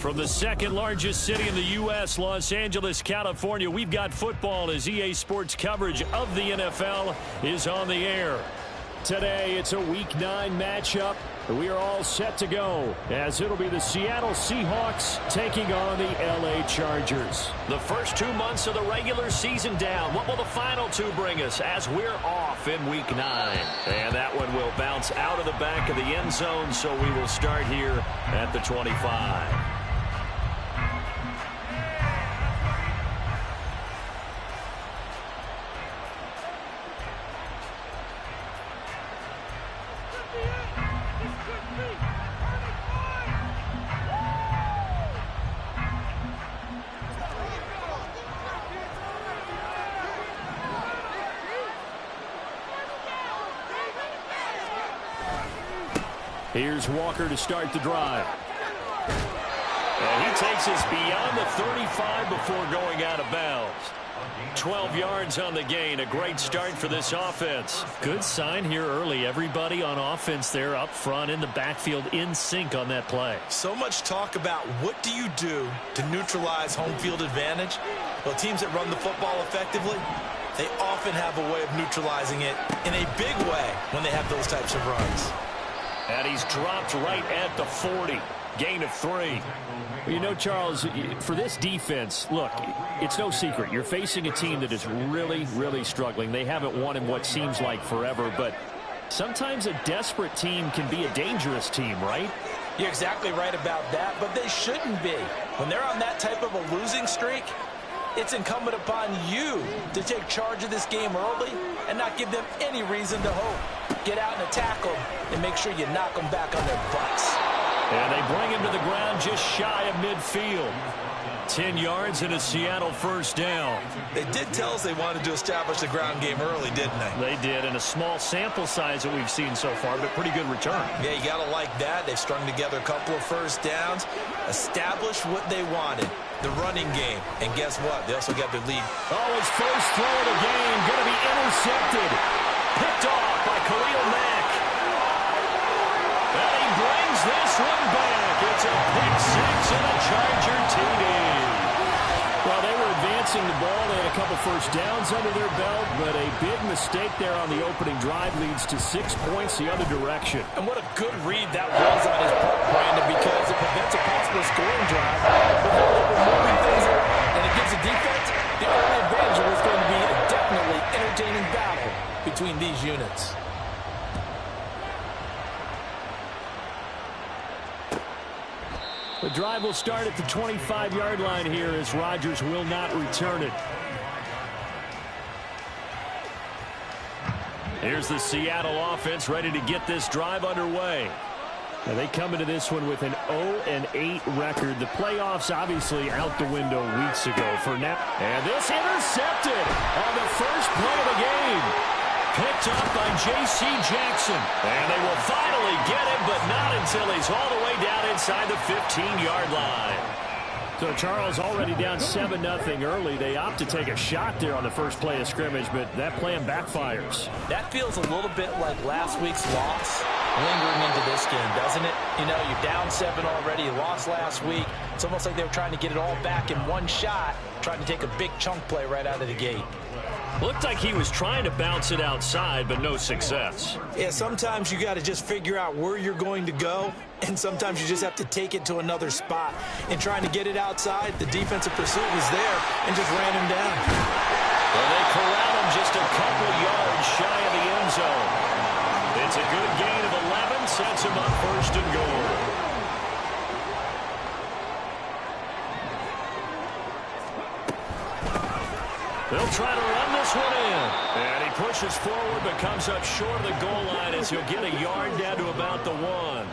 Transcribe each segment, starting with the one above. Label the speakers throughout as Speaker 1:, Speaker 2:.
Speaker 1: From the second largest city in the U.S., Los Angeles, California, we've got football as EA Sports coverage of the NFL is on the air. Today, it's a Week 9 matchup. We are all set to go as it'll be the Seattle Seahawks taking on the L.A. Chargers. The first 2 months of the regular season down. What will the final two bring us as we're off in Week 9? And that one will bounce out of the back of the end zone, so we will start here at the 25. Here's Walker to start the drive. And he takes us beyond the 35 before going out of bounds. 12 yards on the gain. A great start for this offense. Good sign here early. Everybody on offense there up front in the backfield in sync on that play.
Speaker 2: So much talk about what do you do to neutralize home field advantage? Well, teams that run the football effectively, they often have a way of neutralizing it in a big way when they have those types of runs.
Speaker 1: And he's dropped right at the 40. Gain of 3.
Speaker 3: You know, Charles, for this defense, look, it's no secret. You're facing a team that is really, really struggling. They haven't won in what seems like forever, but sometimes a desperate team can be a dangerous team, right?
Speaker 2: You're exactly right about that, but they shouldn't be. When they're on that type of a losing streak, it's incumbent upon you to take charge of this game early and not give them any reason to hope. Get out and attack them and make sure you knock them back on their butts.
Speaker 1: And they bring him to the ground just shy of midfield. 10 yards and a Seattle first down.
Speaker 2: They did tell us they wanted to establish the ground game early, didn't they?
Speaker 1: They did, and a small sample size that we've seen so far, but pretty good return.
Speaker 2: Yeah, you got to like that. They've strung together a couple of first downs, established what they wanted, the running game. And guess what? They also got their lead.
Speaker 1: Oh, his first throw of the game going to be intercepted. Picked off by Khalil Mack. And he brings this one back. It's a pick six and a Charger TD.
Speaker 3: Well, they were advancing the ball. They had a couple first downs under their belt, but a big mistake there on the opening drive leads to 6 points the other direction.
Speaker 2: And what a good read that was on his part, Brandon, because it prevents a possible scoring drive. But they were moving things around, and it gives the defense the early advantage. Was going to be a definitely entertaining battle between these units.
Speaker 3: The drive will start at the 25-yard line here as Rodgers will not return it.
Speaker 1: Here's the Seattle offense ready to get this drive underway.
Speaker 3: Now they come into this one with an 0-8 record. The playoffs obviously out the window weeks ago for now.
Speaker 1: And this intercepted on the first play of the game. Picked up by J.C. Jackson. And they will finally get him, but not until he's all the way down inside the 15-yard line.
Speaker 3: So Charles already down 7-0 early. They opt to take a shot there on the first play of scrimmage, but that plan backfires.
Speaker 2: That feels a little bit like last week's loss lingering into this game, doesn't it? You know, you're down 7 already. You lost last week. It's almost like they were trying to get it all back in one shot, trying to take a big chunk play right out of the gate.
Speaker 1: Looked like he was trying to bounce it outside, but no success.
Speaker 2: Yeah, sometimes you got to just figure out where you're going to go, and sometimes you just have to take it to another spot. And trying to get it outside, the defensive pursuit was there and just ran him down.
Speaker 1: Well, they corral him just a couple yards shy of the end zone. It's a good gain of 11, sets him up first and goal. They'll try to run this one in. And he pushes forward but comes up short of the goal line as he'll get a yard down to about the 1.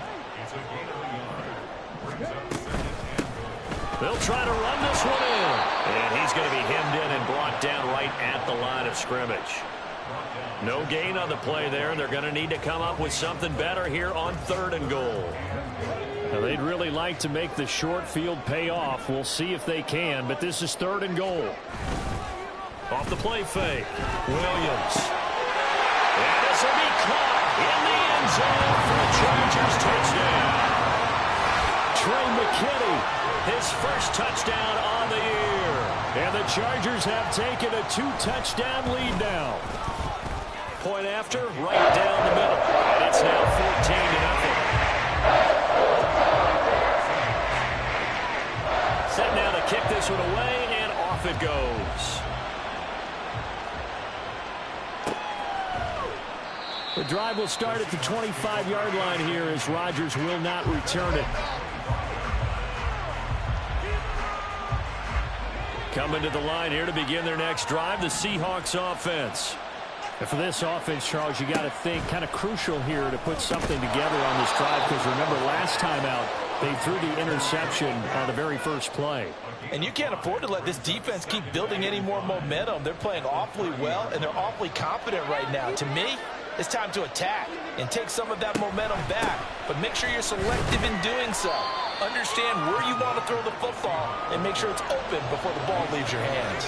Speaker 1: They'll try to run this one in. And he's going to be hemmed in and brought down right at the line of scrimmage. No gain on the play there. They're going to need to come up with something better here on 3rd and goal.
Speaker 3: Now, they'd really like to make the short field pay off. We'll see if they can, but this is 3rd and goal.
Speaker 1: Off the play fake, Williams. And this will be caught in the end zone for a Chargers touchdown. Trey McKinney, his first touchdown on the year. And the Chargers have taken a 2-touchdown lead now. Point after, right down the middle. And it's now 14-0. Set now to kick this one away, and off it goes. The drive will start at the 25-yard line here as Rodgers will not return it. Coming to the line here to begin their next drive, the Seahawks offense. And for this offense, Charles, you got to think kind of crucial here to put something together on this drive, because remember last time out, they threw the interception on the very first play.
Speaker 2: And you can't afford to let this defense keep building any more momentum. They're playing awfully well, and they're awfully confident right now. To me, it's time to attack and take some of that momentum back, but make sure you're selective in doing so. Understand where you want to throw the football and make sure it's open before the ball leaves your hands.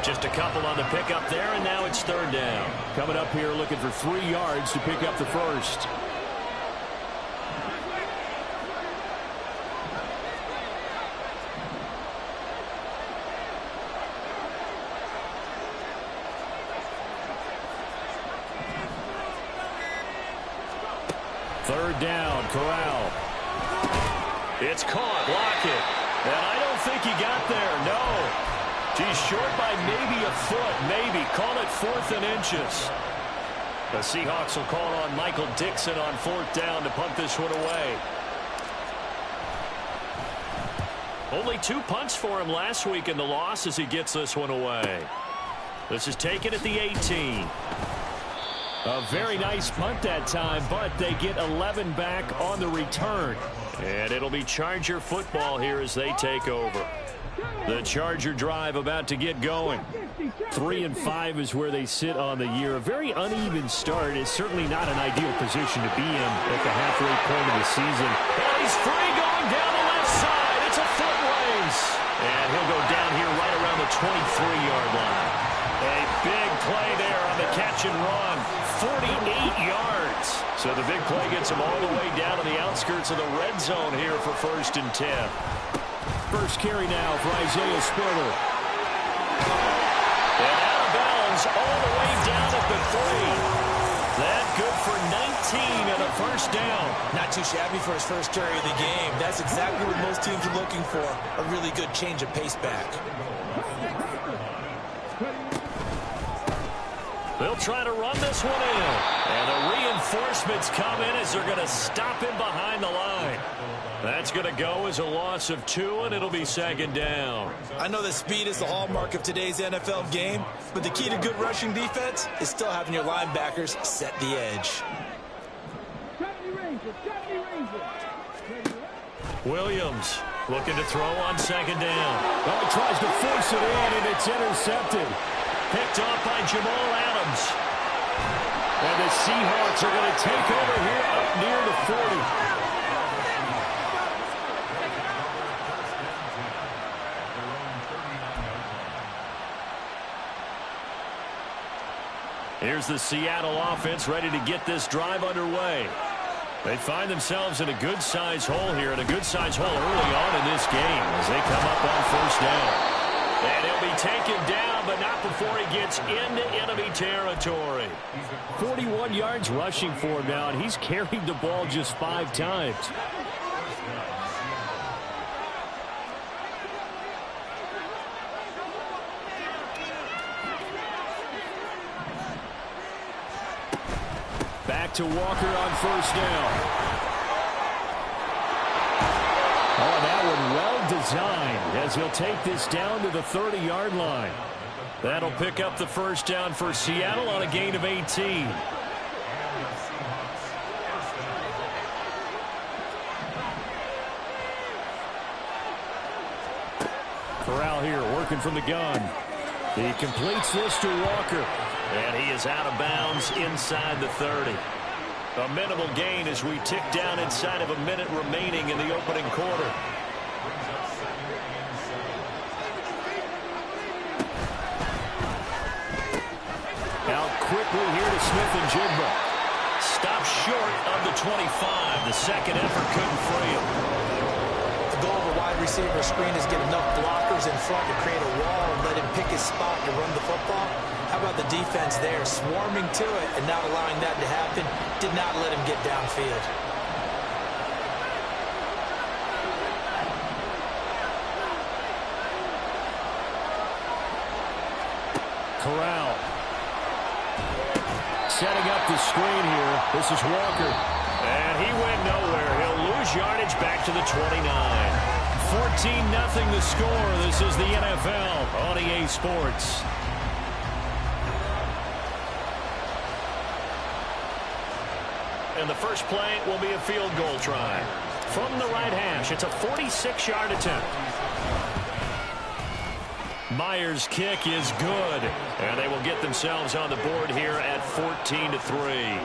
Speaker 1: Just a couple on the pickup there, and now it's third down. Coming up here looking for 3 yards to pick up the first. Third down, Corral. It's caught, Lockett. And I don't think he got there, no. He's short by maybe a foot, maybe. Call it 4th and inches. The Seahawks will call on Michael Dixon on 4th down to punt this one away. Only 2 punts for him last week in the loss as he gets this one away. This is taken at the 18. A very nice punt that time, but they get 11 back on the return. And it'll be Charger football here as they take over. The Charger drive about to get going. 3-5 is where they sit on the year. A very uneven start. Is certainly not an ideal position to be in at the halfway point of the season. And he's free going down the left side. It's a foot race. And he'll go down here right around the 23-yard line. A big play there on the catch and run. 48 yards. So the big play gets him all the way down to the outskirts of the red zone here for 1st and 10. First carry now for Isaiah Spiller. And out of bounds all the way down at the 3. That good for 19 and a first down.
Speaker 2: Not too shabby for his first carry of the game. That's exactly what most teams are looking for. A really good change of pace back.
Speaker 1: They'll try to run this one in. And the reinforcements come in as they're going to stop him behind the line. That's going to go as a loss of 2, and it'll be 2nd down.
Speaker 2: I know that speed is the hallmark of today's NFL game, but the key to good rushing defense is still having your linebackers set the edge.
Speaker 1: Williams looking to throw on 2nd down. Oh, he tries to force it in, and it's intercepted. Picked off by Jamal Adams. And the Seahawks are going to take over here up near the 40. Here's the Seattle offense ready to get this drive underway. They find themselves in a good-sized hole here, and a good-sized hole early on in this game as they come up on 1st down. And he'll be taken down, but not before he gets into enemy territory. 41 yards rushing for him now, and he's carried the ball just 5 times. Back to Walker on 1st down. Oh, that one well designed as he'll take this down to the 30-yard line. That'll pick up the 1st down for Seattle on a gain of 18. Corral here working from the gun. He completes this to Walker. And he is out of bounds inside the 30. A minimal gain as we tick down inside of a minute remaining in the opening quarter. Out quickly here to Smith-Njigba. Stopped short of the 25. The second effort couldn't free him.
Speaker 2: wide receiver screen is get enough blockers in front to create a wall and let him pick his spot to run the football. How about the defense there, swarming to it and not allowing that to happen? Did not let him get downfield.
Speaker 1: Corral. Setting up the screen here. This is Walker. And he went nowhere. He'll lose yardage back to the 29. 14-0 the score. This is the NFL on EA Sports. And the first play will be a field goal try. From the right hash, it's a 46-yard attempt. Myers' kick is good, and they will get themselves on the board here at 14-3.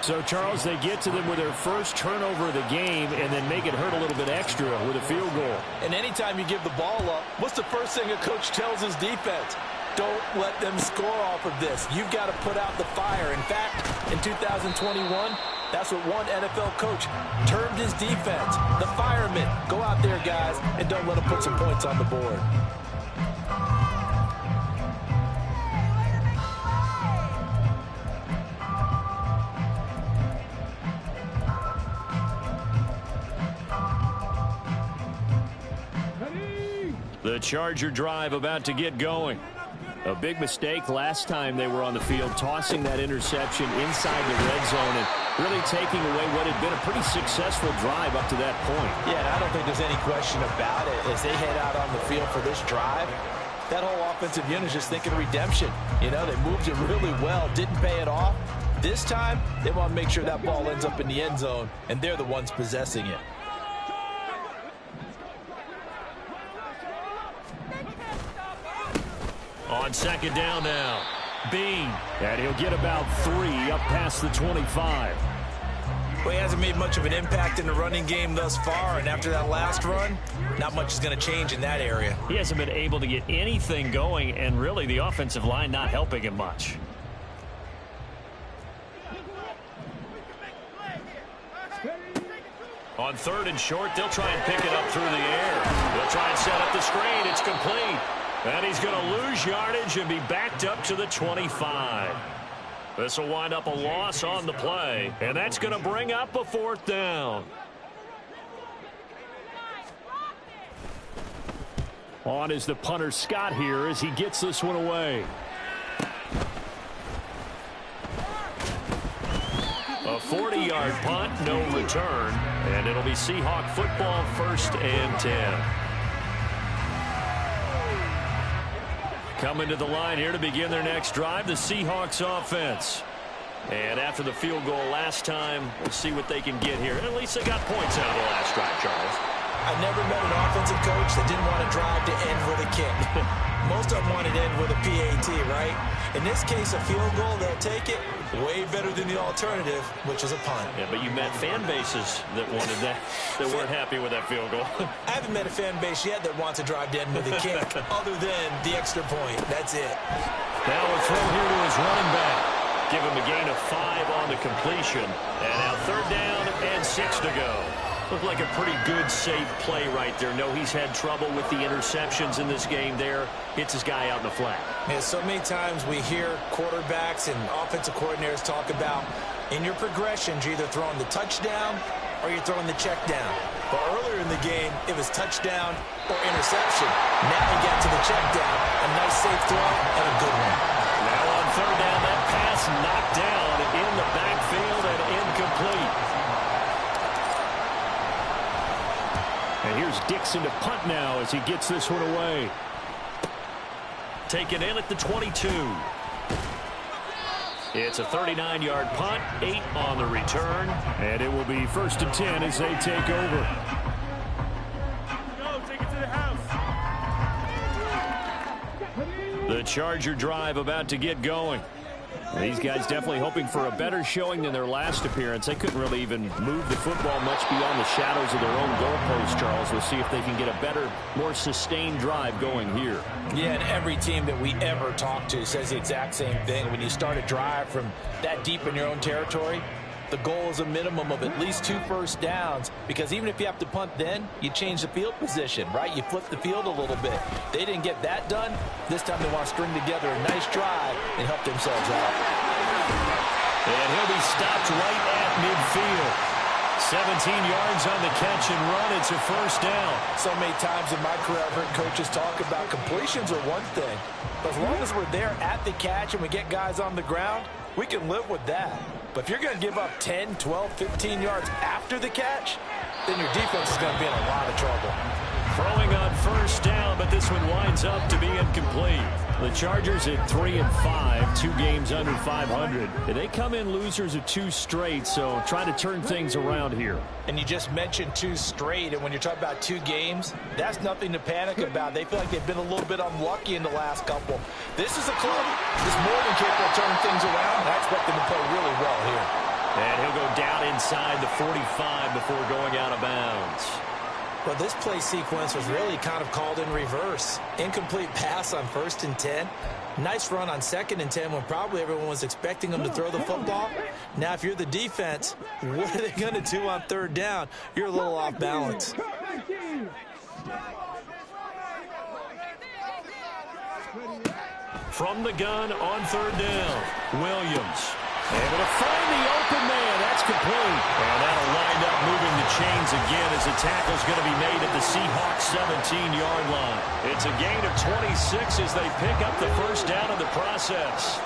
Speaker 1: So, Charles, they get to them with their first turnover of the game and then make it hurt a little bit extra with a field goal.
Speaker 2: And anytime you give the ball up, what's the first thing a coach tells his defense? Don't let them score off of this. You've got to put out the fire. In fact, in 2021, that's what one NFL coach termed his defense. The firemen. Go out there, guys, and don't let them put some points on the board.
Speaker 1: The Charger drive about to get going.
Speaker 3: A big mistake last time they were on the field, tossing that interception inside the red zone and really taking away what had been a pretty successful drive up to that point.
Speaker 2: Yeah, and I don't think there's any question about it. As they head out on the field for this drive, that whole offensive unit is just thinking redemption. You know, they moved it really well, didn't pay it off. This time, they want to make sure that ball ends up in the end zone, and they're the ones possessing it.
Speaker 1: On second down now, Bean. And he'll get about 3 up past the 25.
Speaker 2: Well, he hasn't made much of an impact in the running game thus far, and after that last run, not much is going to change in that area.
Speaker 1: He hasn't been able to get anything going, and really the offensive line not helping him much. On third and short, they'll try and pick it up through the air. They'll try and set up the screen. It's complete. And he's going to lose yardage and be backed up to the 25. This will wind up a loss on the play, and that's going to bring up a fourth down. On is the punter Scott here as he gets this one away. A 40-yard punt, no return, and it'll be Seahawk football, 1st and 10. Coming to the line here to begin their next drive, the Seahawks offense. And after the field goal last time, we'll see what they can get here. At least they got points out of the last drive, Charles.
Speaker 2: I never met an offensive coach that didn't want to drive to end with a kick. Most of them wanted to end with a PAT, right? In this case, a field goal, they'll take it. Way better than the alternative, which is a punt.
Speaker 1: Yeah, but you met fan bases that wanted that, that weren't happy with that field goal.
Speaker 2: I haven't met a fan base yet that wants to drive to end with a kick, other than the extra point. That's it.
Speaker 1: Now a throw here to his running back. Give him a gain of 5 on the completion. And now 3rd down and 6 to go. Looked like a pretty good, safe play right there. No, he's had trouble with the interceptions in this game there. Hits his guy out in the flat.
Speaker 2: Yeah, so many times we hear quarterbacks and offensive coordinators talk about in your progressions, you're either throwing the touchdown or you're throwing the check down. But earlier in the game, it was touchdown or interception. Now he got to the check down. A nice safe throw and a good one.
Speaker 1: Now on 3rd down, that pass knocked down in the backfield and incomplete. And here's Dixon to punt now as he gets this one away. Taken in at the 22. It's a 39-yard punt, 8 on the return, and it will be 1st and 10 as they take over.
Speaker 4: Go, take it to the house.
Speaker 1: The Charger drive about to get going. These guys definitely hoping for a better showing than their last appearance. They couldn't really even move the football much beyond the shadows of their own goalpost, Charles. We'll see if they can get a better, more sustained drive going here.
Speaker 2: Yeah, and every team that we ever talk to says the exact same thing. When you start a drive from that deep in your own territory, The goal is a minimum of at least 2 first downs, because even if you have to punt then, you change the field position, right? You flip the field a little bit. They didn't get that done. This time they want to string together a nice drive and help themselves out.
Speaker 1: And he'll be stopped right at midfield. 17 yards on the catch and run. It's a first down.
Speaker 2: So many times in my career, I've heard coaches talk about completions are one thing. But as long as we're there at the catch and we get guys on the ground, we can live with that. But if you're going to give up 10, 12, 15 yards after the catch, then your defense is going to be in a lot of trouble.
Speaker 1: Throwing on first down, but this one winds up to be incomplete. The Chargers at 3-5, 2 games under 500. And they come in losers of 2 straight, so try to turn things around here.
Speaker 2: And you just mentioned 2 straight, and when you're talking about 2 games, that's nothing to panic about. They feel like they've been a little bit unlucky in the last couple. This is a club that's more than capable of turning things around, and I expect them to play really well here.
Speaker 1: And he'll go down inside the 45 before going out of bounds.
Speaker 2: Well, this play sequence was really kind of called in reverse. Incomplete pass on 1st and 10. Nice run on 2nd and 10 when probably everyone was expecting them to throw the football. Now, if you're the defense, what are they going to do on 3rd down? You're a little off balance.
Speaker 1: From the gun on 3rd down, Williams. Able to find the open man. That's complete. And that'll wind up moving the chains again as the tackle's going to be made at the Seahawks 17-yard line. It's a gain of 26 as they pick up the first down in the process.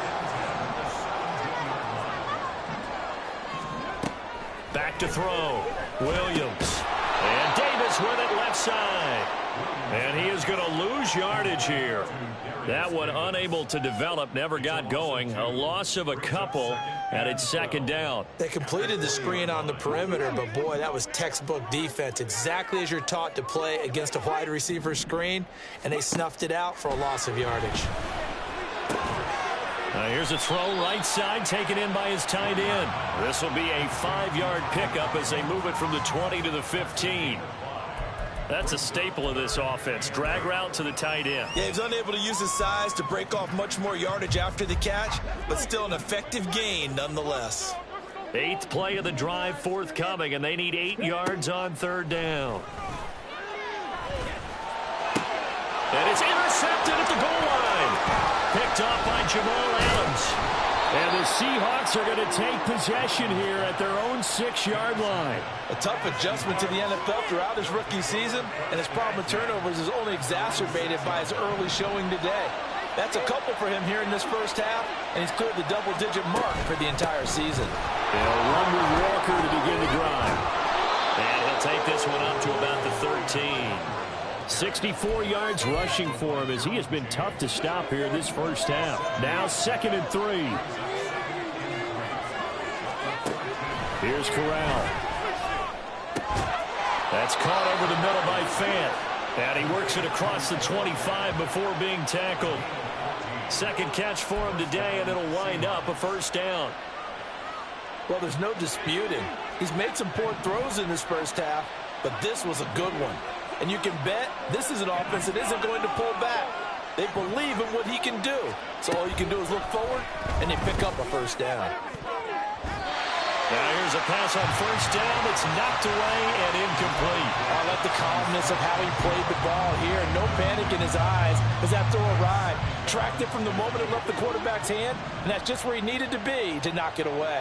Speaker 1: Back to throw. Williams. And Davis with it left side. And he is going to lose yardage here. That one unable to develop, never got going. A loss of a couple, and it's 2nd down.
Speaker 2: They completed the screen on the perimeter, but boy, that was textbook defense. Exactly as you're taught to play against a wide receiver screen, and they snuffed it out for a loss of yardage.
Speaker 1: Here's a throw right side, taken in by his tight end. This will be a 5-yard pickup as they move it from the 20 to the 15. That's a staple of this offense. Drag route to the tight end.
Speaker 2: Yeah, he's unable to use his size to break off much more yardage after the catch, but still an effective gain nonetheless.
Speaker 1: 8th play of the drive forthcoming, and they need 8 yards on 3rd down. And it's intercepted at the goal line. Picked off by Jamal Adams. And the Seahawks are going to take possession here at their own 6-yard line.
Speaker 2: A tough adjustment to the NFL throughout his rookie season, and his problem with turnovers is only exacerbated by his early showing today. That's a couple for him here in this first half, and he's cleared the double-digit mark for the entire season.
Speaker 1: They'll run with Walker to begin the drive. And he'll take this one up to about the 13. 64 yards rushing for him as he has been tough to stop here this first half. Now 2nd and 3. Here's Corral. That's caught over the middle by Fant. And he works it across the 25 before being tackled. 2nd catch for him today, and it'll wind up a first down.
Speaker 2: Well, there's no disputing. He's made some poor throws in this first half, but this was a good one. And you can bet this is an offense that isn't going to pull back. They believe in what he can do. So all you can do is look forward, and they pick up a first down.
Speaker 1: Now here's a pass on first down. It's knocked away and incomplete.
Speaker 2: I like the calmness of how he played the ball here. No panic in his eyes as that throw arrived. Tracked it from the moment it left the quarterback's hand, and that's just where he needed to be to knock it away.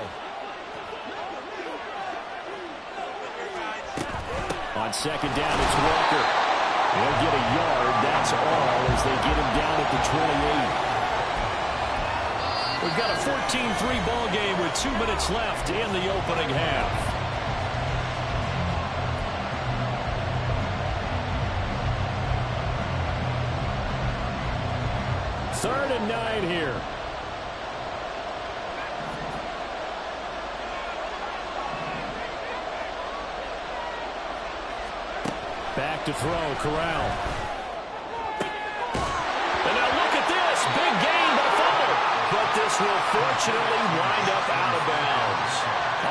Speaker 1: On 2nd down, it's Walker. He'll get a yard. That's all as they get him down at the 28. We've got a 14-3 ball game with 2 minutes left in the opening half. Third and 9 here. Back to throw, Corral. And now look at this. Big gain by fumble. But this will fortunately wind up out of bounds.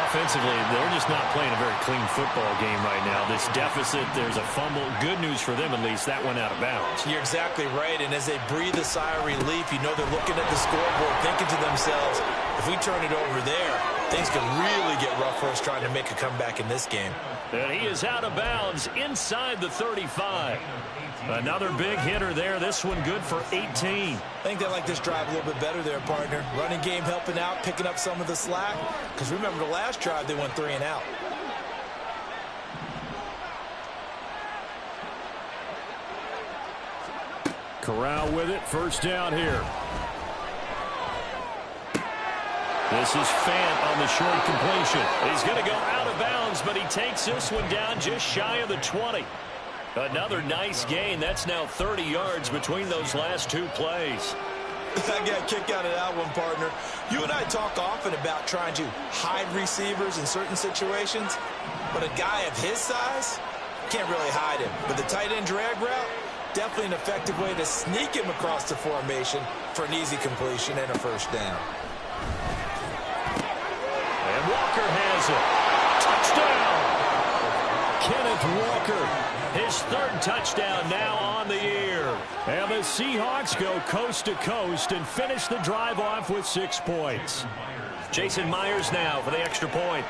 Speaker 1: Offensively, they're just not playing a very clean football game right now. This deficit, there's a fumble. Good news for them, at least. That went out of bounds.
Speaker 2: You're exactly right. And as they breathe a sigh of relief, you know they're looking at the scoreboard, thinking to themselves, If we turn it over there, things can really get rough for us trying to make a comeback in this game.
Speaker 1: And he is out of bounds inside the 35. Another big hitter there. This one good for 18.
Speaker 2: I think they like this drive a little bit better there, partner. Running game helping out, picking up some of the slack. Because remember the last drive, they went 3 and out.
Speaker 1: Corral with it. First down here. This is Fant on the short completion. He's going to go out of bounds, but he takes this one down just shy of the 20. Another nice gain. That's now 30 yards between those last 2 plays.
Speaker 2: I got a kick out of that one, partner. You and I talk often about trying to hide receivers in certain situations, but a guy of his size can't really hide him. But the tight end drag route, definitely an effective way to sneak him across the formation for an easy completion and a first down.
Speaker 1: And Walker has it. Touchdown! Kenneth Walker. His 3rd touchdown now on the year. And the Seahawks go coast to coast and finish the drive off with 6 points. Jason Myers now for the extra point.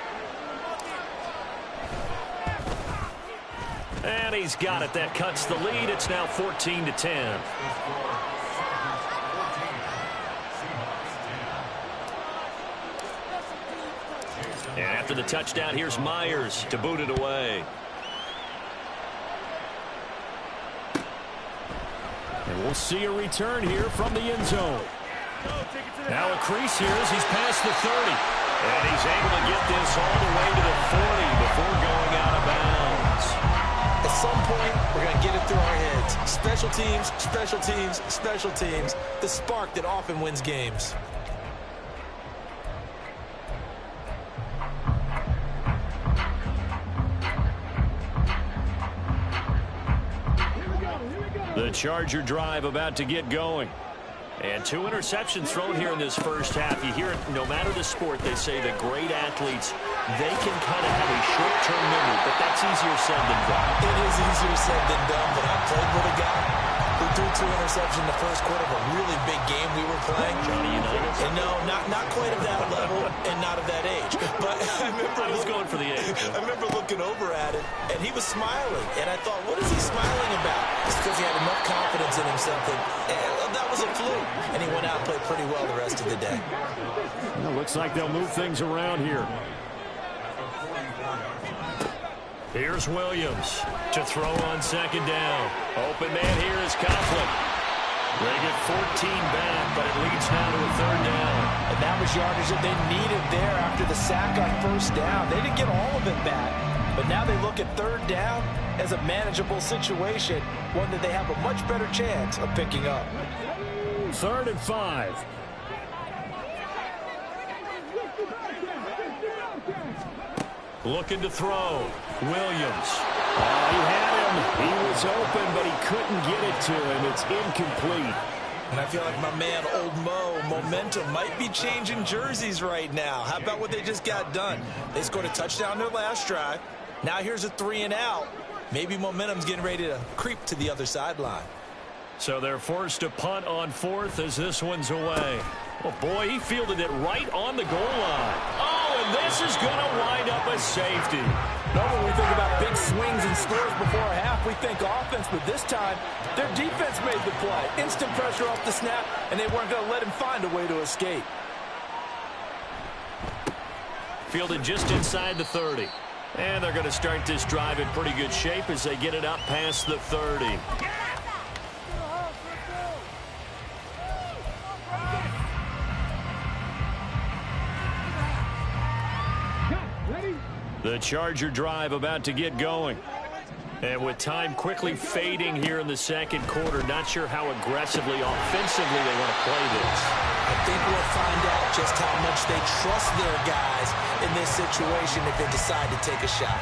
Speaker 1: And he's got it. That cuts the lead. It's now 14-10. And after the touchdown, here's Myers to boot it away. And we'll see a return here from the end zone. Now a crease here as he's past the 30. And he's able to get this all the way to the 40 before going out of bounds.
Speaker 2: At some point, we're going to get it through our heads. Special teams, special teams, special teams. The spark that often wins games.
Speaker 1: The Charger drive about to get going. And 2 interceptions thrown here in this first half. You hear it, no matter the sport, they say that great athletes, they can kind of have a short-term memory, but that's easier said than done.
Speaker 2: It is easier said than done, but I played with a guy who threw 2 interceptions in the first quarter of a really big game we were playing.
Speaker 1: Johnny Unitas?
Speaker 2: And no, not quite of that level and not of that age. But I
Speaker 1: was going for the age.
Speaker 2: I remember looking over at him, and he was smiling. And I thought, what is he smiling about? It's because he had enough confidence in himself that was a fluke. And he went out and played pretty well the rest of the day.
Speaker 1: Well, looks like they'll move things around here. Here's Williams to throw on 2nd down. Open man here is Coughlin. They get 14 back, but it leads now to a 3rd down.
Speaker 2: And that was yardage that they needed there after the sack on 1st down. They didn't get all of it back, but now they look at 3rd down as a manageable situation, one that they have a much better chance of picking up.
Speaker 1: 3rd and 5. Looking to throw. Williams. He had him. He was open, but he couldn't get it to him. It's incomplete.
Speaker 2: And I feel like my man, Old Mo, momentum might be changing jerseys right now. How about what they just got done? They scored a touchdown their last drive. Now here's a 3 and out. Maybe momentum's getting ready to creep to the other sideline.
Speaker 1: So they're forced to punt on 4th as this one's away. Oh, boy, he fielded it right on the goal line. Oh, and this is going to wind up a safety.
Speaker 2: No, when we think about big swings and scores before a half, we think offense, but this time, their defense made the play. Instant pressure off the snap, and they weren't going to let him find a way to escape.
Speaker 1: Fielded just inside the 30. And they're going to start this drive in pretty good shape as they get it up past the 30. The Charger drive about to get going. And with time quickly fading here in the 2nd quarter, not sure how aggressively, offensively they want to play this.
Speaker 2: I think we'll find out just how much they trust their guys in this situation if they decide to take a shot.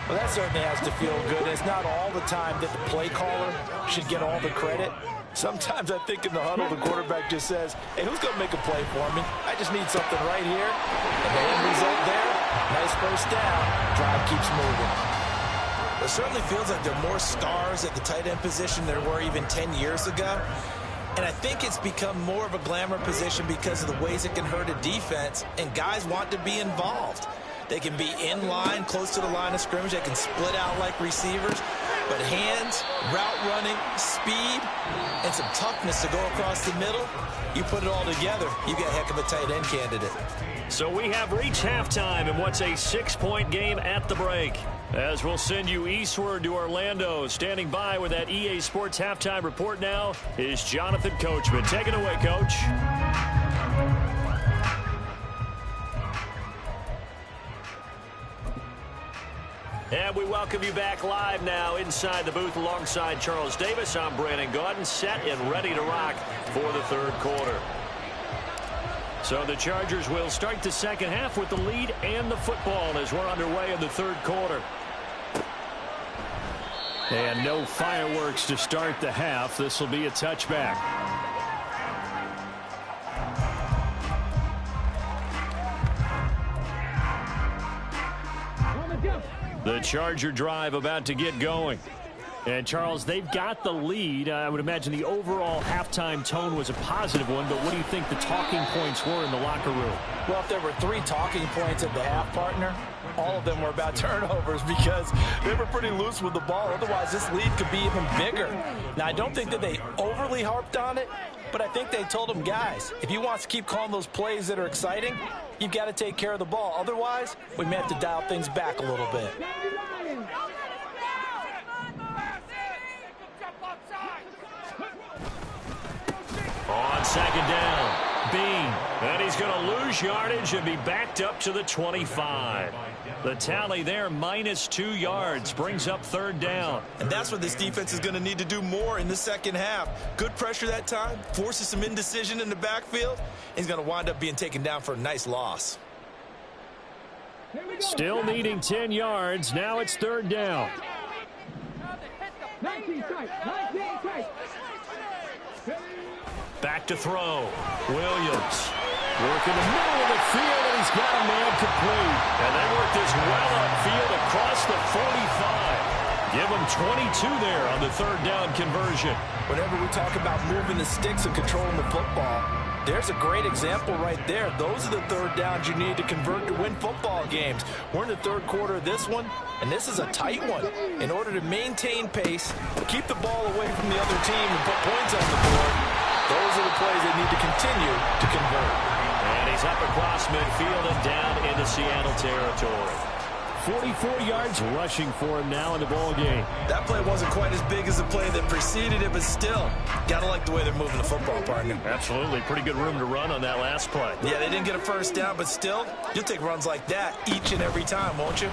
Speaker 2: Well, that certainly has to feel good. It's not all the time that the play caller should get all the credit. Sometimes I think in the huddle, the quarterback just says, hey, who's going to make a play for me? I just need something right here. And the end result there, nice first down. Drive keeps moving. It certainly feels like there are more stars at the tight end position than there were even 10 years ago. And I think it's become more of a glamour position because of the ways it can hurt a defense, and guys want to be involved. They can be in line, close to the line of scrimmage. They can split out like receivers. But hands, route running, speed, and some toughness to go across the middle, you put it all together, you got a heck of a tight end candidate.
Speaker 1: So we have reached halftime in what's a 6-point game at the break. As we'll send you eastward to Orlando. Standing by with that EA Sports halftime report now is Jonathan Coachman. Take it away, Coach. And we welcome you back live now inside the booth alongside Charles Davis. I'm Brandon Gaudin, set and ready to rock for the third quarter. So the Chargers will start the second half with the lead and the football as we're underway in the third quarter. And no fireworks to start the half. This will be a touchback. The Charger drive about to get going. And, Charles, they've got the lead. I would imagine the overall halftime tone was a positive one, but what do you think the talking points were in the locker room?
Speaker 2: Well, if there were 3 talking points at the half, partner, all of them were about turnovers because they were pretty loose with the ball. Otherwise, this lead could be even bigger. Now, I don't think that they overly harped on it, but I think they told them, guys, if you want to keep calling those plays that are exciting, you've got to take care of the ball. Otherwise, we may have to dial things back a little bit.
Speaker 1: On second down, Bean. And he's going to lose yardage and be backed up to the 25. The tally there, -2 yards, brings up third down.
Speaker 2: And that's what this defense is going to need to do more in the second half. Good pressure that time, forces some indecision in the backfield. He's going to wind up being taken down for a nice loss.
Speaker 1: Still needing 10 yards. Now it's third down.
Speaker 4: 19 tight.
Speaker 1: Back to throw. Williams. Work in the middle of the field, and he's got a man complete. And they work this well upfield across the 45. Give them 22 there on the third down conversion.
Speaker 2: Whenever we talk about moving the sticks and controlling the football, there's a great example right there. Those are the third downs you need to convert to win football games. We're in the third quarter of this one, and this is a tight one. In order to maintain pace, keep the ball away from the other team, and put points on the board, those are the plays they need to continue to convert.
Speaker 1: And he's up across midfield and down into Seattle territory. 44 yards rushing for him now in the ball game.
Speaker 2: That play wasn't quite as big as the play that preceded it, but still, gotta like the way they're moving the football, partner.
Speaker 1: Absolutely. Pretty good room to run on that last play.
Speaker 2: Yeah, they didn't get a first down, but still, you'll take runs like that each and every time, won't you?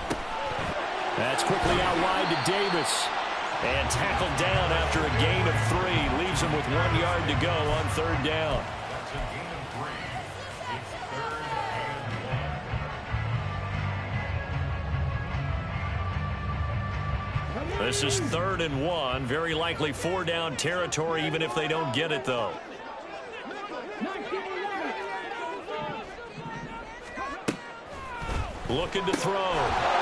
Speaker 1: That's quickly out wide to Davis. And tackled down after a gain of 3. Leaves him with 1 yard to go on third down. This is 3rd and 1. Very likely 4 down territory, even if they don't get it, though. Looking to throw.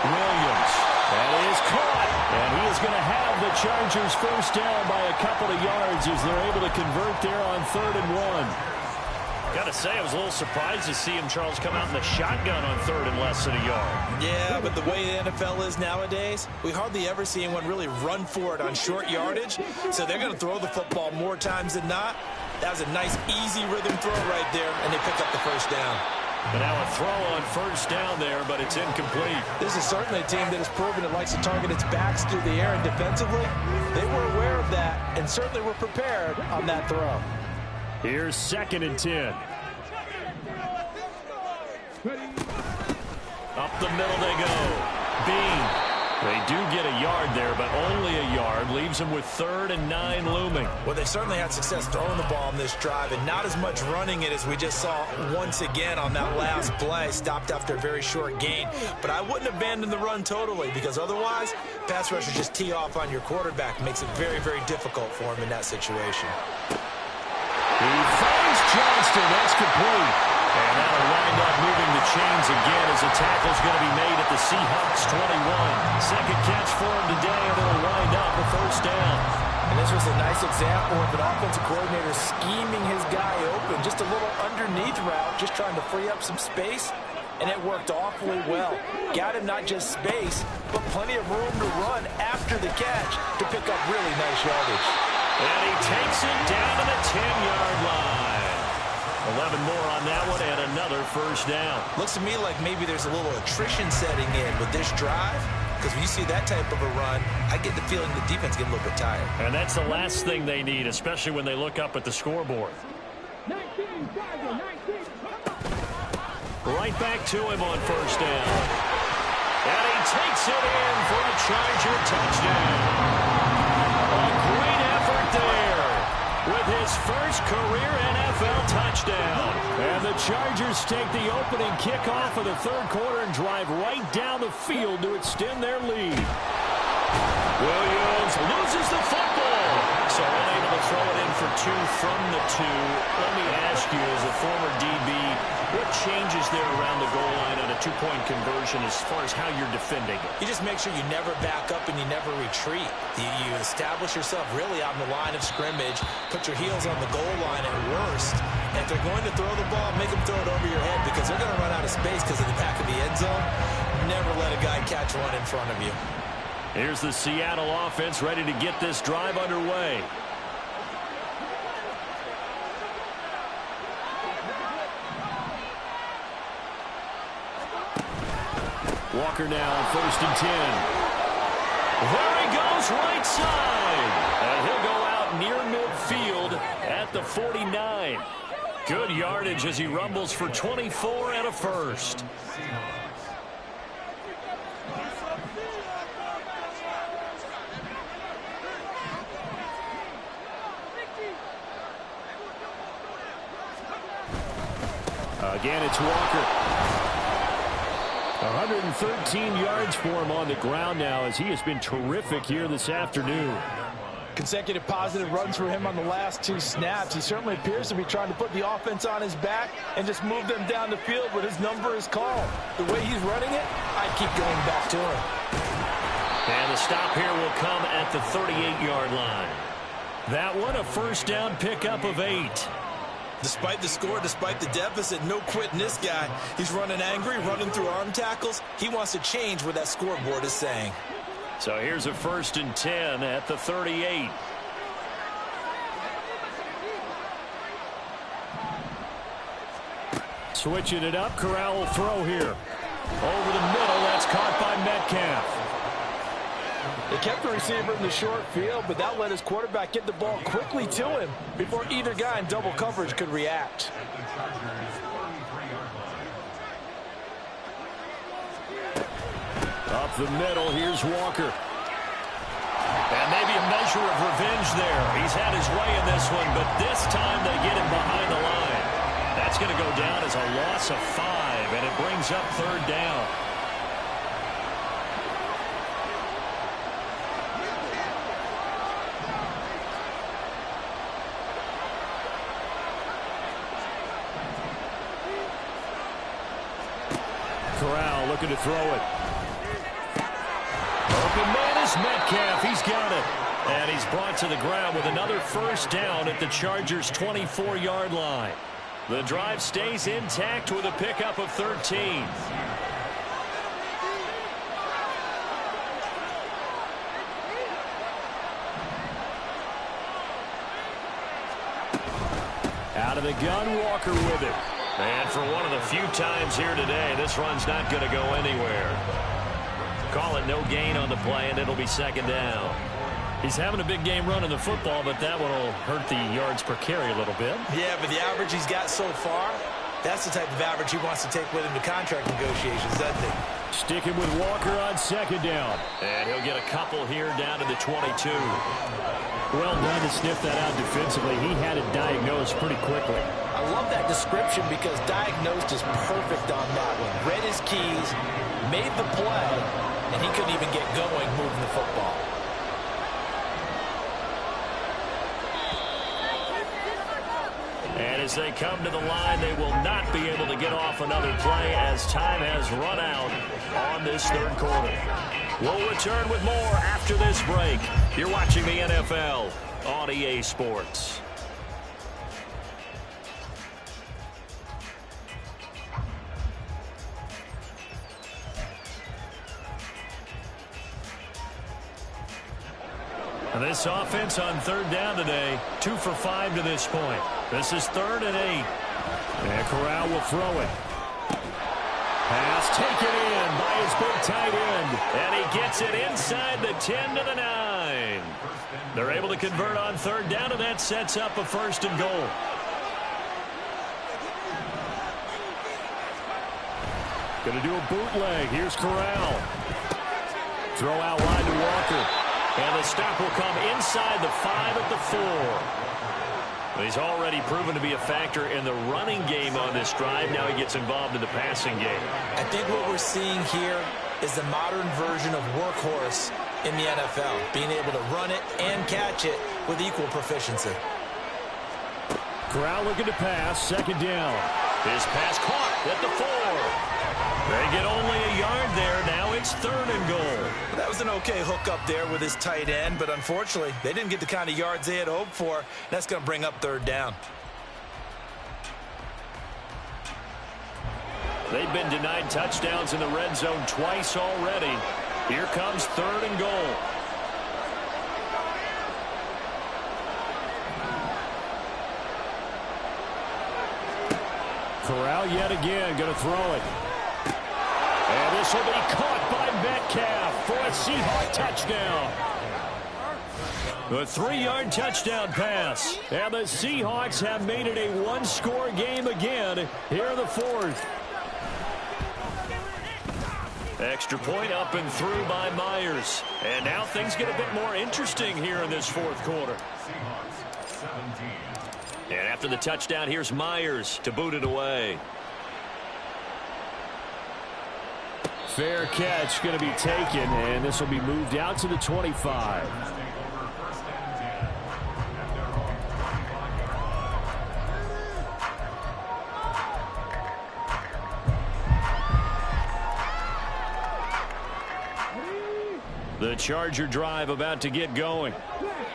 Speaker 1: Williams. That is caught. And he is going to have the Chargers first down by a couple of yards as they're able to convert there on 3rd and 1. Got to say, I was a little surprised to see him, Charles, come out in the shotgun on 3rd and less than a yard.
Speaker 2: Yeah, but the way the NFL is nowadays, we hardly ever see anyone really run for it on short yardage. So they're going to throw the football more times than not. That was a nice, easy rhythm throw right there, and they pick up the first down.
Speaker 1: But now a throw on first down there, but it's incomplete.
Speaker 2: This is certainly a team that has proven it likes to target its backs through the air and defensively. They were aware of that and certainly were prepared on that throw.
Speaker 1: Here's 2nd and 10. Up the middle they go. Bean. They do get a yard there, but only a yard. Leaves them with 3rd and 9 looming.
Speaker 2: Well, they certainly had success throwing the ball on this drive and not as much running it as we just saw once again on that last play. Stopped after a very short gain. But I wouldn't abandon the run totally because otherwise, pass rushers just tee off on your quarterback. Makes it very, very difficult for him in that situation.
Speaker 1: He finds Johnston. That's complete. And that'll wind up moving the chains again as the tackle's going to be made at the Seahawks 21. Second catch for him today, and it'll wind up a first down.
Speaker 2: And this was a nice example of an offensive coordinator scheming his guy open. Just a little underneath route, just trying to free up some space. And it worked awfully well. Got him not just space, but plenty of room to run after the catch to pick up really nice yardage.
Speaker 1: And he takes it down to the 10-yard line. 11 more on that one and another first down.
Speaker 2: Looks to me like maybe there's a little attrition setting in with this drive. Because when you see that type of a run, I get the feeling the defense get a little bit tired.
Speaker 1: And that's the last thing they need, especially when they look up at the scoreboard. Right back to him on first down. And he takes it in for a Charger touchdown. A great effort there with his first career NFL touchdown. And the Chargers take the opening kickoff of the third quarter and drive right down the field to extend their lead. Williams loses the football. So unable to throw it in for two from the two. Let me ask you, as a former DB, what changes there around the goal line on a two-point conversion as far as how you're defending it?
Speaker 2: You just make sure you never back up and you never retreat. You establish yourself really on the line of scrimmage, put your heels on the goal line at worst. And if they're going to throw the ball, make them throw it over your head because they're going to run out of space because of the back of the end zone. Never let a guy catch one in front of you.
Speaker 1: Here's the Seattle offense ready to get this drive underway. Walker now on 1st and 10. There he goes, right side. And he'll go out near midfield at the 49. Good yardage as he rumbles for 24 and a first. Again, it's Walker. 113 yards for him on the ground now as he has been terrific here this afternoon.
Speaker 2: Consecutive positive runs for him on the last two snaps. He certainly appears to be trying to put the offense on his back and just move them down the field when his number is called. The way he's running it, I'd keep going back to him.
Speaker 1: And the stop here will come at the 38-yard line. That one, a first down pickup of 8.
Speaker 2: Despite the score, despite the deficit, no quitting this guy. He's running angry, running through arm tackles. He wants to change what that scoreboard is saying.
Speaker 1: So here's a 1st and 10 at the 38. Switching it up, Corral will throw here. Over the middle, that's caught by Metcalf.
Speaker 2: They kept the receiver in the short field, but that let his quarterback get the ball quickly to him before either guy in double coverage could react.
Speaker 1: Up the middle, here's Walker. And maybe a measure of revenge there. He's had his way in this one, but this time they get him behind the line. That's going to go down as a loss of 5, and it brings up 3rd down. Corral looking to throw it. Open man is Metcalf. He's got it. And he's brought to the ground with another first down at the Chargers' 24-yard line. The drive stays intact with a pickup of 13. Out of the gun, Walker with it. And for one of the few times here today, this run's not going to go anywhere. Call it no gain on the play, and it'll be 2nd down. He's having a big game running the football, but that one will hurt the yards per carry a little bit.
Speaker 2: Yeah, but the average he's got so far, that's the type of average he wants to take with him to contract negotiations, doesn't he?
Speaker 1: Sticking with Walker on 2nd down. And he'll get a couple here down to the 22. Well done to sniff that out defensively. He had it diagnosed pretty quickly.
Speaker 2: I love that description because diagnosed is perfect on that one. Read his keys, made the play, and he couldn't even get going moving the football.
Speaker 1: And as they come to the line, they will not be able to get off another play as time has run out on this 3rd quarter. We'll return with more after this break. You're watching the NFL on EA Sports. This offense on third down today, 2 for 5 to this point. This is 3rd and 8. And Corral will throw it. Pass taken in by his big tight end. And he gets it inside the 10 to the 9. They're able to convert on third down, and that sets up a 1st and goal. Going to do a bootleg. Here's Corral. Throw out wide to Walker. And the stop will come inside the 5 at the 4. He's already proven to be a factor in the running game on this drive. Now he gets involved in the passing game.
Speaker 2: I think what we're seeing here is the modern version of workhorse in the NFL, being able to run it and catch it with equal proficiency.
Speaker 1: Corral looking to pass, 2nd down. His pass caught at the 4. They get only a yard there. Now it's 3rd and goal.
Speaker 2: That was an okay hook up there with his tight end, but unfortunately, they didn't get the kind of yards they had hoped for. That's going to bring up 3rd down.
Speaker 1: They've been denied touchdowns in the red zone twice already. Here comes 3rd and goal. Corral yet again going to throw it. And this will be caught by Metcalf for a Seahawks touchdown. A 3-yard touchdown pass. And the Seahawks have made it a 1-score game again here in the 4th. Extra point up and through by Myers. And now things get a bit more interesting here in this 4th quarter. And after the touchdown, here's Myers to boot it away. Fair catch going to be taken, and this will be moved out to the 25. The Charger drive about to get going.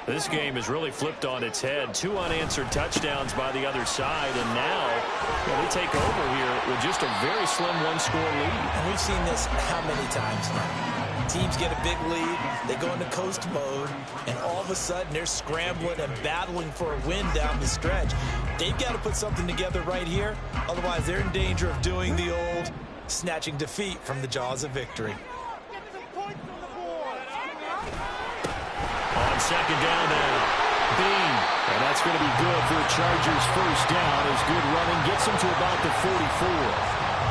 Speaker 1: This game has really flipped on its head. 2 unanswered touchdowns by the other side, and now they take over here with just a very slim 1-score lead.
Speaker 2: And we've seen this how many times now? Teams get a big lead, they go into coast mode, and all of a sudden they're scrambling and battling for a win down the stretch. They've got to put something together right here, otherwise they're in danger of doing the old snatching defeat from the jaws of victory.
Speaker 1: On 2nd down now, Bean. And that's going to be good for the Chargers' 1st down as good running gets them to about the 44.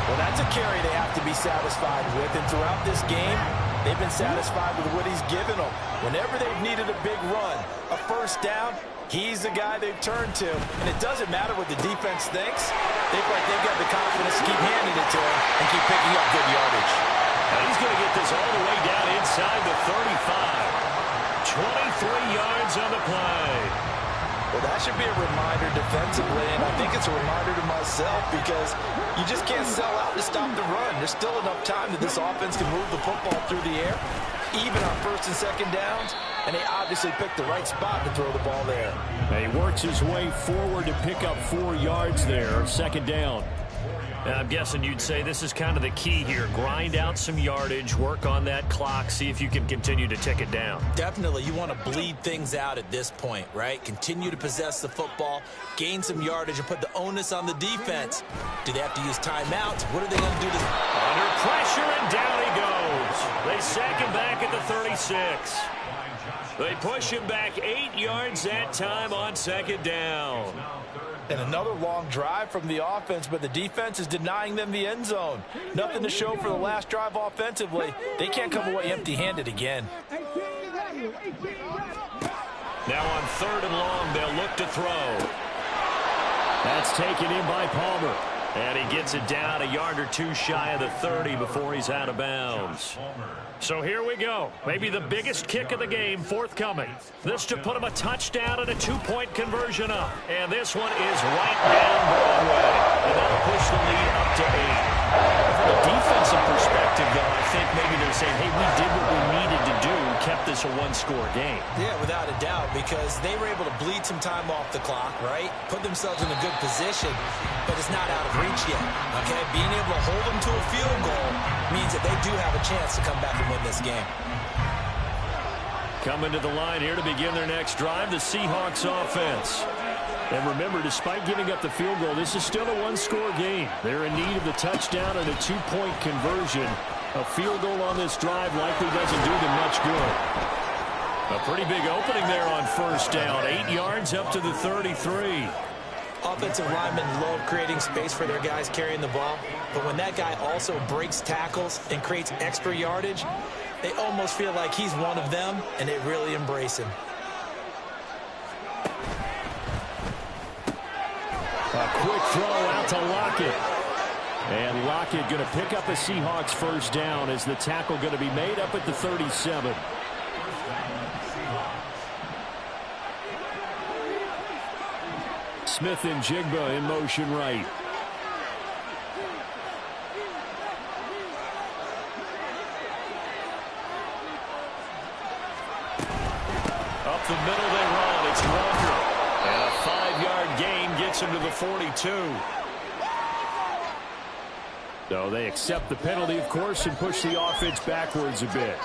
Speaker 2: Well, that's a carry they have to be satisfied with. And throughout this game, they've been satisfied with what he's given them. Whenever they've needed a big run, a 1st down, he's the guy they've turned to. And it doesn't matter what the defense thinks. They feel like they've got the confidence to keep handing it to him and keep picking up good yardage.
Speaker 1: And he's going to get this all the way down inside the 35. 23 yards on the play.
Speaker 2: Well, that should be a reminder defensively, and I think it's a reminder to myself because you just can't sell out to stop the run. There's still enough time that this offense can move the football through the air, even on 1st and 2nd downs, and they obviously picked the right spot to throw the ball there.
Speaker 1: And he works his way forward to pick up 4 yards there, 2nd down. I'm guessing you'd say this is kind of the key here. Grind out some yardage, work on that clock, see if you can continue to tick it down.
Speaker 2: Definitely. You want to bleed things out at this point, right? Continue to possess the football, gain some yardage, and put the onus on the defense. Do they have to use timeouts? What are they going to do?
Speaker 1: Under pressure, and down he goes. They sack him back at the 36. They push him back 8 yards that time on 2nd down.
Speaker 2: And another long drive from the offense, but the defense is denying them the end zone. Nothing to show for the last drive offensively. They can't come away empty-handed again.
Speaker 1: Now on 3rd and long, they'll look to throw. That's taken in by Palmer. And he gets it down a yard or 2 shy of the 30 before he's out of bounds. So here we go. Maybe the biggest kick of the game forthcoming. This to put him a touchdown and a 2-point conversion up. And this one is right down Broadway. And that'll push the lead up to 8. From a defensive perspective, though, I think maybe they're saying, hey, we did what we this a one-score game.
Speaker 2: Yeah, without a doubt, because they were able to bleed some time off the clock, right? Put themselves in a good position, but it's not out of reach yet, okay? Being able to hold them to a field goal means that they do have a chance to come back and win this game.
Speaker 1: Coming to the line here to begin their next drive, the Seahawks offense. And remember, despite giving up the field goal, this is still a one-score game. They're in need of the touchdown and a two-point conversion. A field goal on this drive likely doesn't do them much good. A pretty big opening there on first down. 8 yards up to the 33.
Speaker 2: Offensive linemen love creating space for their guys carrying the ball. But when that guy also breaks tackles and creates extra yardage, they almost feel like he's one of them, and they really embrace him.
Speaker 1: A quick throw out to Lockett. And Lockett going to pick up a Seahawks first down as the tackle going to be made up at the 37. Smith and Jigba in motion right. Up the middle they run. It's Walker. And a 5-yard gain gets him to the 42. So they accept the penalty, of course, and push the offense backwards a bit.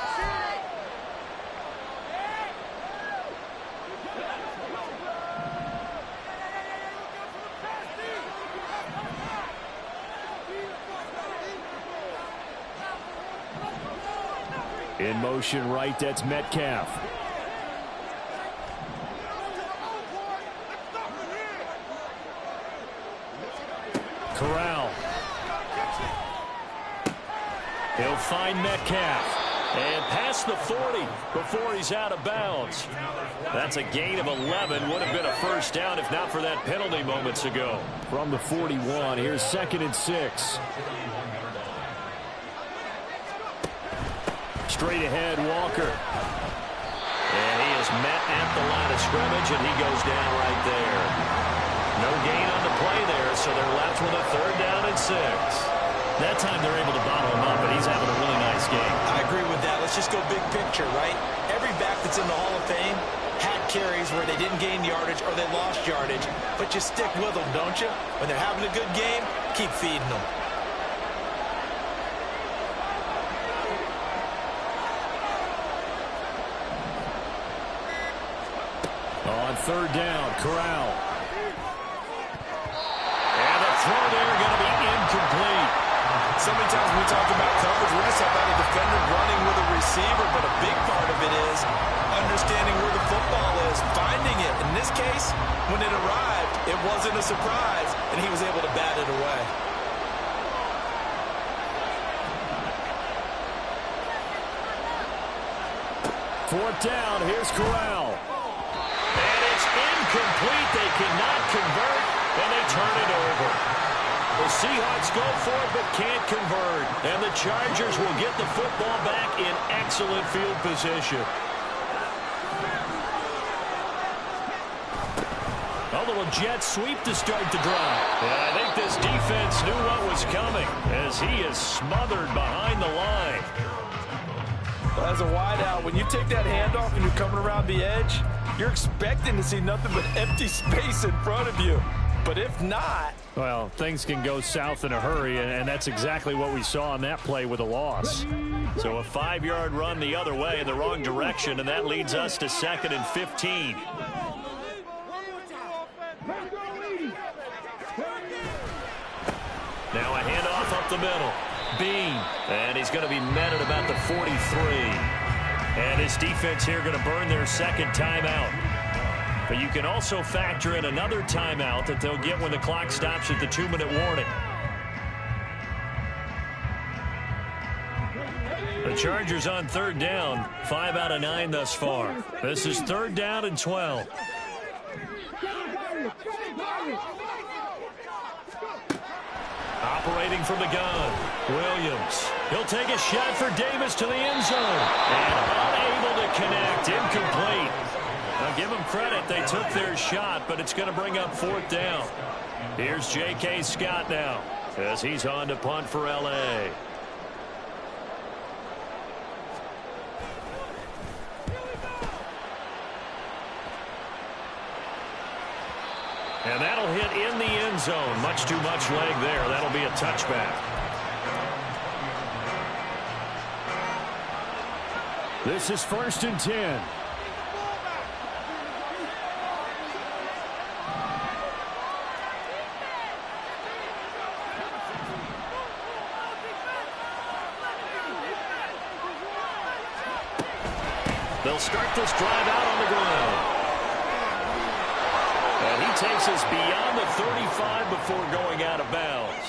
Speaker 1: In motion right, that's Metcalf. Corral. He'll find Metcalf. And past the 40 before he's out of bounds. That's a gain of 11. Would have been a first down if not for that penalty moments ago. From the 41, here's 2nd and 6. Straight ahead, Walker. And he is met at the line of scrimmage, and he goes down right there. No gain on the play there, so they're left with a 3rd down and 6. That time they're able to bottle him up, but he's having a really nice game.
Speaker 2: I agree with that. Let's just go big picture, right? Every back that's in the Hall of Fame had carries where they didn't gain yardage or they lost yardage, but you stick with them, don't you? When they're having a good game, keep feeding them.
Speaker 1: On 3rd down, Corral. And the throw there going to be incomplete.
Speaker 2: So many times when we talk about coverage, we're just about a defender running with a receiver, but a big part of it is understanding where the football is, finding it. In this case, when it arrived, it wasn't a surprise, and he was able to bat it away.
Speaker 1: Fourth down, here's Corral. And it's incomplete. They cannot convert, and they turn it over. The Seahawks go for it but can't convert. And the Chargers will get the football back in excellent field position. A little jet sweep to start the drive. And I think this defense knew what was coming as he is smothered behind the line.
Speaker 2: As a wideout, when you take that handoff and you're coming around the edge, you're expecting to see nothing but empty space in front of you. But if not...
Speaker 1: Well, things can go south in a hurry, and that's exactly what we saw on that play with a loss. So a 5-yard run the other way in the wrong direction, and that leads us to 2nd and 15. Now a handoff up the middle. Bean, and he's going to be met at about the 43. And his defense here going to burn their 2nd timeout. But you can also factor in another timeout that they'll get when the clock stops at the 2-minute warning. The Chargers on 3rd down, 5 out of 9 thus far. This is 3rd down and 12. Operating from the gun, Williams. He'll take a shot for Davis to the end zone. And unable to connect, incomplete. Now give them credit, they took their shot, but it's going to bring up 4th down. Here's J.K. Scott now as he's on to punt for L.A. And that'll hit in the end zone. Much too much leg there. That'll be a touchback. This is 1st and 10. They'll start this drive out on the ground. And he takes us beyond the 35 before going out of bounds.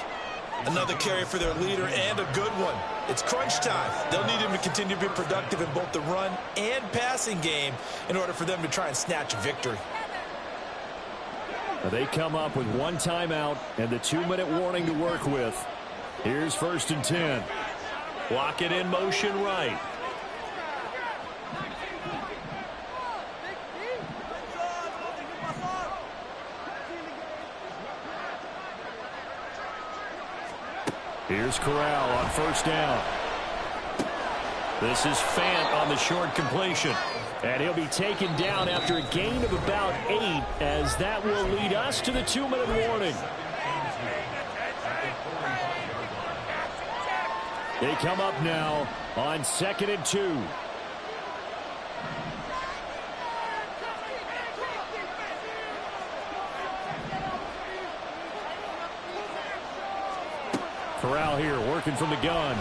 Speaker 2: Another carry for their leader and a good one. It's crunch time. They'll need him to continue to be productive in both the run and passing game in order for them to try and snatch a victory.
Speaker 1: They come up with one timeout and the 2-minute warning to work with. Here's 1st and 10. Lock it in motion right. Here's Corral on 1st down. This is Fant on the short completion. And he'll be taken down after a gain of about 8, as that will lead us to the 2-minute warning. They come up now on 2nd and 2. Corral here working from the gun.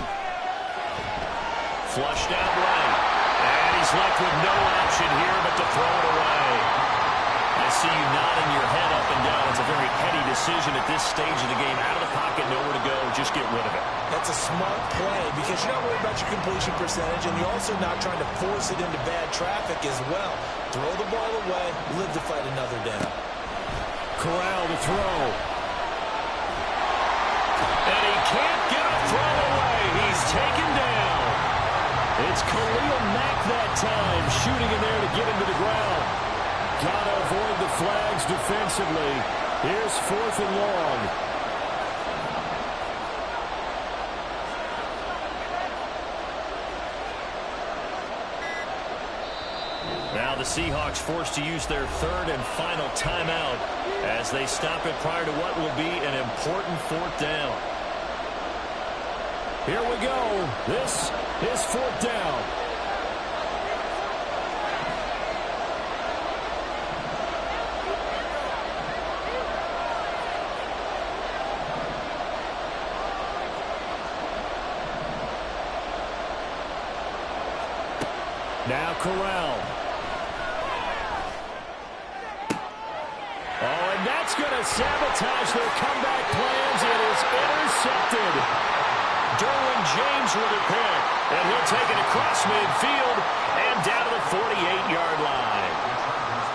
Speaker 1: Flushed out right. And he's left with no option here but to throw it away. I see you nodding your head up and down. It's a very heady decision at this stage of the game. Out of the pocket, nowhere to go. Just get rid of it.
Speaker 2: That's a smart play because you're not worried about your completion percentage, and you're also not trying to force it into bad traffic as well. Throw the ball away, live to fight another down.
Speaker 1: Corral to throw. And he can't get a throw away. He's taken down. It's Khalil Mack that time, shooting in there to get him to the ground. Got to avoid the flags defensively. Here's 4th and long. Now the Seahawks forced to use their 3rd and final timeout as they stop it prior to what will be an important 4th down. Here we go. This is 4th down. Now Corral. Oh, and that's going to sabotage their comeback plans. It is intercepted. Derwin James with a pick, and he'll take it across midfield and down to the 48-yard line.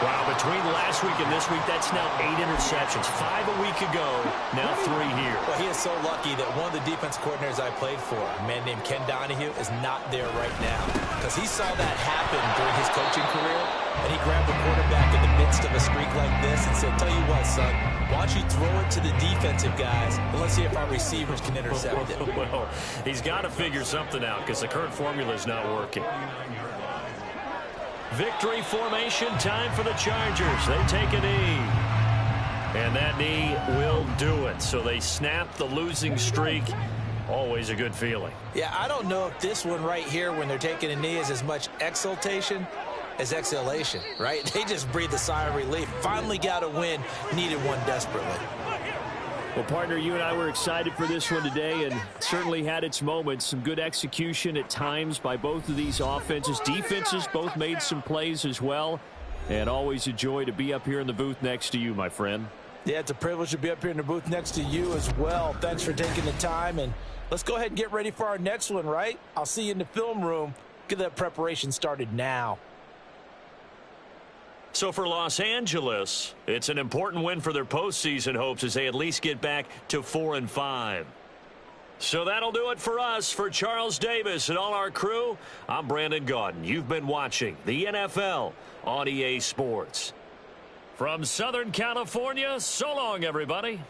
Speaker 1: Wow, between last week and this week, that's now 8 interceptions. 5 a week ago, now 3 here.
Speaker 2: Well, he is so lucky that one of the defense coordinators I played for, a man named Ken Donahue, is not there right now because he saw that happen during his coaching career, and he grabbed the quarterback in the midst of a streak like this and said, tell you what, son, why don't you throw it to the defensive guys, and let's see if our receivers can intercept it.
Speaker 1: Well, he's got to figure something out because the current formula is not working. Victory formation time for the Chargers. They take a knee. And that knee will do it. So they snap the losing streak. Always a good feeling.
Speaker 2: Yeah, I don't know if this one right here when they're taking a knee is as much exultation as exhalation, right? They just breathe a sigh of relief. Finally got a win. Needed one desperately.
Speaker 1: Well, partner, you and I were excited for this one today and certainly had its moments. Some good execution at times by both of these offenses. Defenses both made some plays as well. And always a joy to be up here in the booth next to you, my friend.
Speaker 2: Yeah, it's a privilege to be up here in the booth next to you as well. Thanks for taking the time. And let's go ahead and get ready for our next one, right? I'll see you in the film room. Get that preparation started now.
Speaker 1: So for Los Angeles, it's an important win for their postseason hopes as they at least get back to 4-5. So that'll do it for us. For Charles Davis and all our crew, I'm Brandon Gaudin. You've been watching the NFL on EA Sports. From Southern California, so long, everybody.